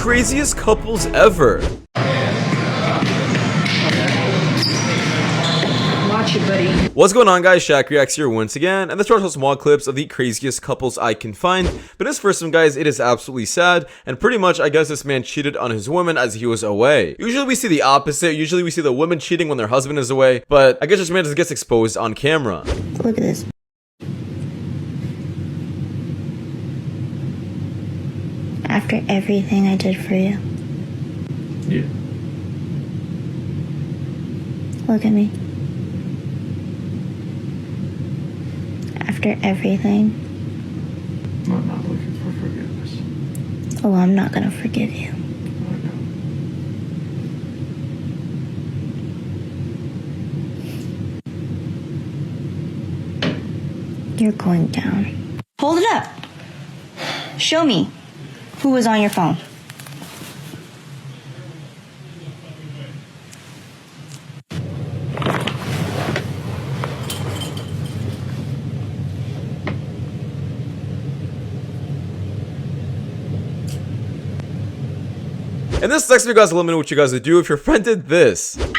craziest couples ever. Watch it, buddy. What's going on, guys? Shak-Reacts here once again, and this are some small clips of the craziest couples I can find. But this first one, guys, it is absolutely sad, and pretty much I guess this man cheated on his woman as he was away. Usually we see the opposite. Usually we see the woman cheating when their husband is away, but I guess this man just gets exposed on camera. Look at this. After everything I did for you. Yeah. Look at me. After everything. I'm not looking for forgiveness. Oh, I'm not gonna forgive you. I know. You're going down. Hold it up. Show me who was on your phone. And this next video, guys, let me know what you guys would do if your friend did this. You super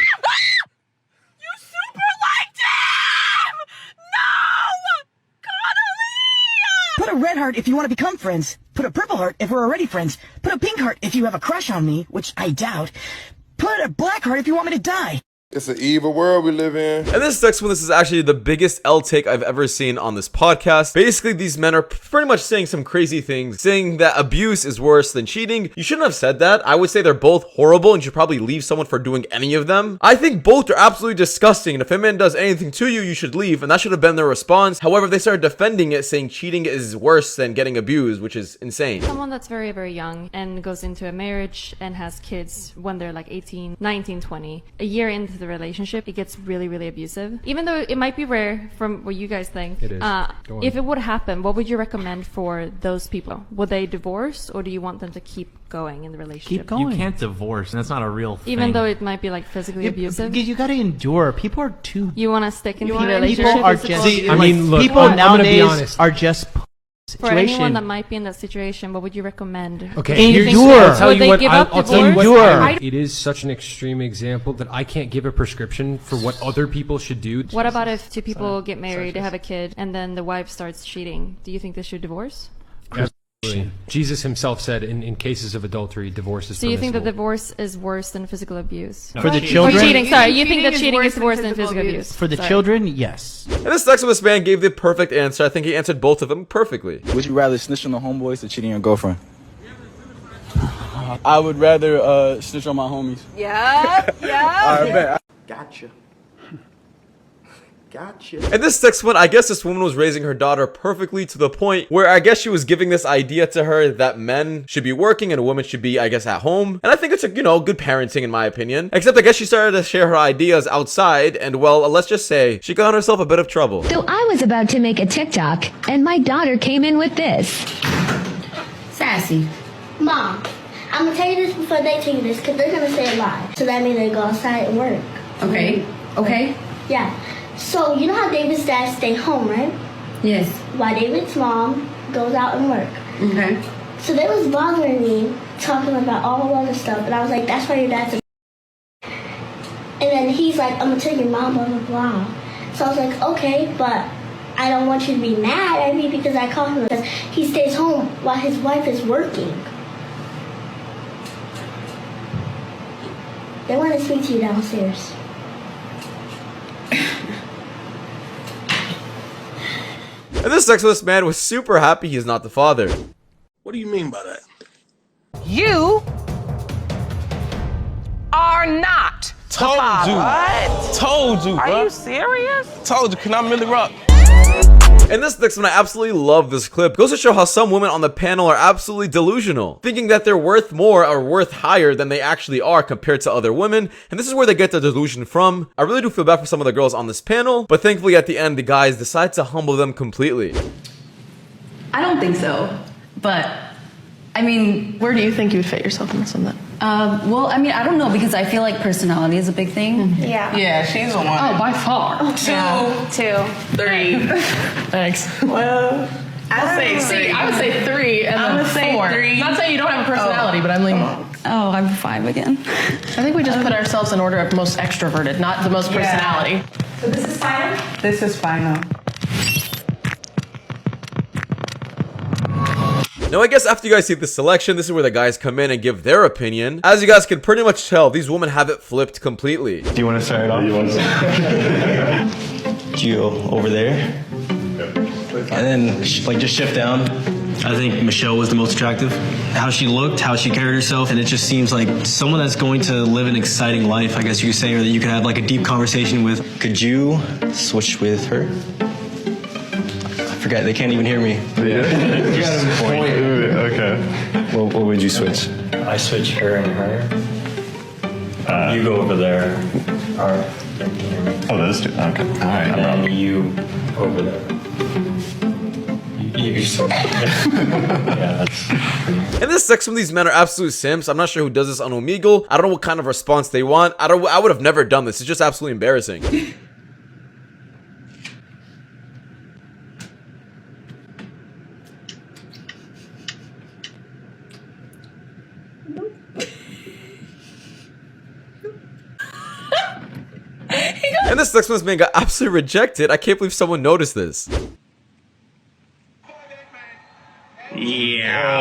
liked him! No! Cuddly! Put a red heart if you want to become friends. Put a purple heart if we're already friends. Put a pink heart if you have a crush on me, which I doubt. Put a black heart if you want me to die. It's an evil world we live in. And this next one, this is actually the biggest L take I've ever seen on this podcast. Basically, these men are pretty much saying some crazy things, saying that abuse is worse than cheating. You shouldn't have said that. I would say they're both horrible and you should probably leave someone for doing any of them. I think both are absolutely disgusting, and if a man does anything to you, you should leave, and that should have been their response. However, they started defending it, saying cheating is worse than getting abused, which is insane. Someone that's very, very young and goes into a marriage and has kids when they're like 18, 19, 20. A year into the relationship, it gets really, really abusive. Even though it might be rare from what you guys think. It is. If it would happen, what would you recommend for those people? Would they divorce, or do you want them to keep going in the relationship? Keep going. You can't divorce, and that's not a real thing. Even though it might be like physically abusive? You gotta endure. People are too... You want to stick in the People relationship? are just... I mean, look, people I'm gonna be nowadays honest. are just... For anyone that might be in that situation, what would you recommend? Okay, endure. I'll tell Would you they what, give up I'll tell you what, divorce? it is such an extreme example that I can't give a prescription for what other people should do. What about if two people get married, they have a kid, and then the wife starts cheating? Do you think they should divorce? Absolutely. Jesus himself said in cases of adultery, divorce is So you think that permissible. divorce is worse than physical abuse? For the Or children... cheating, sorry. You think that cheating is worse than physical abuse? For the Sorry. children, yes. And this next one, this man gave the perfect answer. I think he answered both of them perfectly. Would you rather snitch on the homeboys or cheating on your girlfriend? I would rather snitch on my homies. Yeah, yeah. Alright, bet. Gotcha. Gotcha. And this next one, I guess this woman was raising her daughter perfectly to the point where I guess she was giving this idea to her that men should be working and a woman should be, I guess, at home. And I think it's a, good parenting in my opinion. Except I guess she started to share her ideas outside and, well, let's just say she got herself a bit of trouble. So I was about to make a TikTok and my daughter came in with this. Sassy. Mom, I'm gonna tell you this before they tell you this, because they're gonna say a lie. So that means they go outside and work. Okay. Okay. Yeah. So you know how David's dad stay home, right? Yes. While David's mom goes out and work. Okay. So they was bothering me, talking about all the other stuff, and I was like, that's why your dad's a And then he's like, I'm gonna tell your mom, blah, blah, blah. So I was like, okay, but I don't want you to be mad at me because I call him, because he stays home while his wife is working. They want to speak to you downstairs. And this sexless man was super happy he's not the father. What do you mean by that? You are not Told the father. you. What? Told you, Are bro. you serious? Told you. Can I Millie Rock? And this next one, I absolutely love this clip. Goes to show how some women on the panel are absolutely delusional, thinking that they're worth more or worth higher than they actually are compared to other women. And this is where they get the delusion from. I really do feel bad for some of the girls on this panel, but thankfully at the end, the guys decide to humble them completely. I don't think so, but I mean, where do you think you would fit yourself in this one then? Well, I mean, I don't know, because I feel like personality is a big thing. Yeah. Yeah, she's the one. Oh, by far. Two. 3. Thanks. Well, I'll say 3. See, I would say 3 and I then would say 4. 3. Not saying you don't have a personality, but I'm like, Oh, I'm 5 again. I think we just put ourselves in order of most extroverted, not the most personality. So this is final? This is final. Now, I guess after you guys see this selection, this is where the guys come in and give their opinion. As you guys can pretty much tell, these women have it flipped completely. Do you want to start it off? Gio over there. And then, like, just shift down. I think Michelle was the most attractive. How she looked, how she carried herself, and it just seems like someone that's going to live an exciting life, I guess you could say, or that you could have, like, a deep conversation with. Could you switch with her? I forgot, they can't even hear me. Yeah. Okay. What would you switch? I switch her and her. You go over there. Oh, those two. Okay. All right. And then you over there. You yeah, that's pretty. In this section, these men are absolute simps. I'm not sure who does this on Omegle. I don't know what kind of response they want. I would have never done this. It's just absolutely embarrassing. And this next one's man got absolutely rejected. I can't believe someone noticed this. Yeah.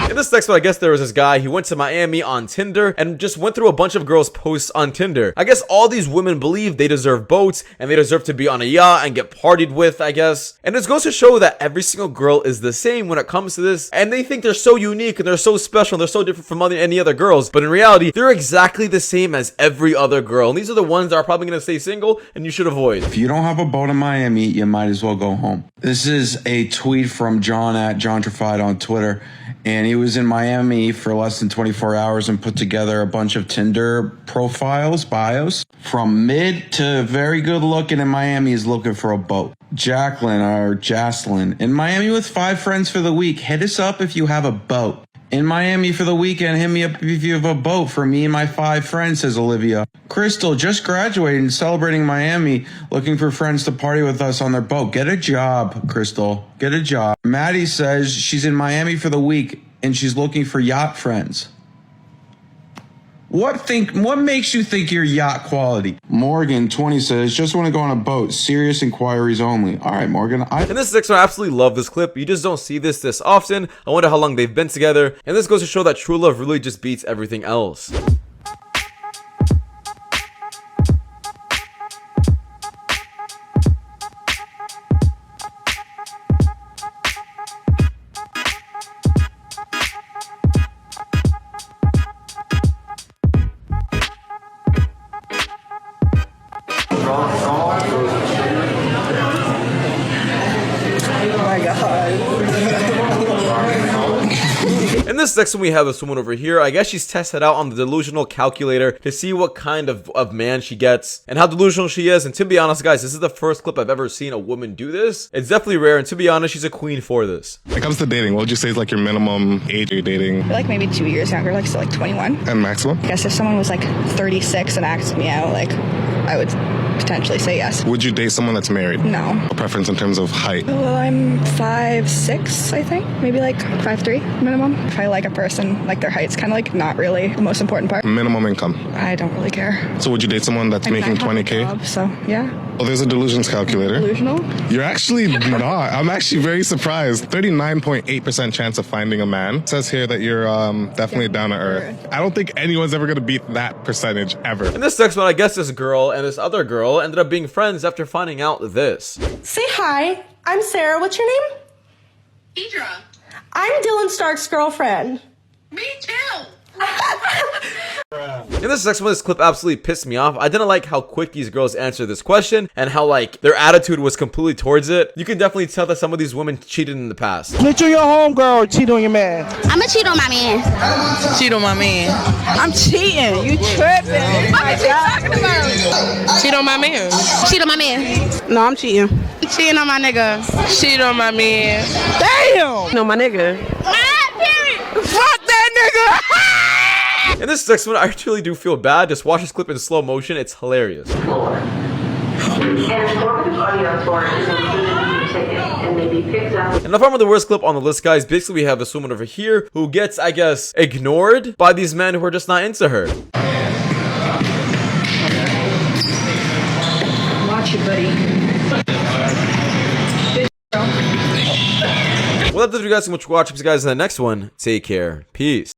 In this next one, I guess there was this guy, he went to Miami on Tinder and just went through a bunch of girls' posts on Tinder. I guess all these women believe they deserve boats and they deserve to be on a yacht and get partied with, I guess. And this goes to show that every single girl is the same when it comes to this, and they think they're so unique and they're so special and they're so different from any other girls, but in reality, they're exactly the same as every other girl. And these are the ones that are probably going to stay single and you should avoid. If you don't have a boat in Miami, you might as well go home. This is a tweet from John at JohnTrified on Twitter. And he was in Miami for less than 24 hours and put together a bunch of Tinder bios. From mid to very good looking in Miami is looking for a boat. Jaslyn in Miami with 5 friends for the week. Hit us up if you have a boat. In Miami for the weekend, hit me up if you have a boat for me and my 5 friends, says Olivia. Crystal, just graduated and celebrating Miami, looking for friends to party with us on their boat. Get a job, Crystal. Get a job. Maddie says she's in Miami for the week and she's looking for yacht friends. What makes you think you're yacht quality? Morgan, 20, says, just want to go on a boat. Serious inquiries only. All right, Morgan. And this next one, I absolutely love this clip. You just don't see this often. I wonder how long they've been together. And this goes to show that true love really just beats everything else. In this next one, we have this woman over here. I guess she's tested out on the delusional calculator to see what kind of man she gets and how delusional she is. And to be honest, guys, this is the first clip I've ever seen a woman do this. It's definitely rare, and to be honest, she's a queen for this. When it comes to dating, what would you say is like your minimum age you're dating? I feel like maybe 2 years younger, like still like 21. And maximum? I guess if someone was like 36 and asked me out, like I would potentially say yes. Would you date someone that's married? No. A preference in terms of height? Well, I'm 5'6", I think. Maybe like 5'3" minimum. If I like a person, like their height's kind of like not really the most important part. Minimum income? I don't really care. So would you date someone that's making 20K? Job, so yeah. Oh, there's a delusions calculator. Delusional? You're actually not. I'm actually very surprised. 39.8% chance of finding a man. It says here that you're definitely down to earth. I don't think anyone's ever going to beat that percentage ever. In this next one, I guess this girl and this other girl ended up being friends after finding out this. Say hi. I'm Sarah. What's your name? Idra. I'm Dylan Stark's girlfriend. Me too. In this next one, this clip absolutely pissed me off. I didn't like how quick these girls answered this question and how like their attitude was completely towards it. You can definitely tell that some of these women cheated in the past. Snitch on your homegirl or cheat on your man? I'ma cheat on my man. Cheat on my man. I'm cheating. You tripping. What are you talking about? Cheat on my man. Cheat on my man. No, I'm cheating. Cheating on my nigga. Cheat on my man. Damn. No, my nigga. Fuck that nigga. In this next one, I truly do feel bad. Just watch this clip in slow motion. It's hilarious. And the far the worst clip on the list, guys, basically we have this woman over here who gets, I guess, ignored by these men who are just not into her. Watch it, buddy. Well, that's it for you guys so much for watching. See you guys in the next one. Take care. Peace.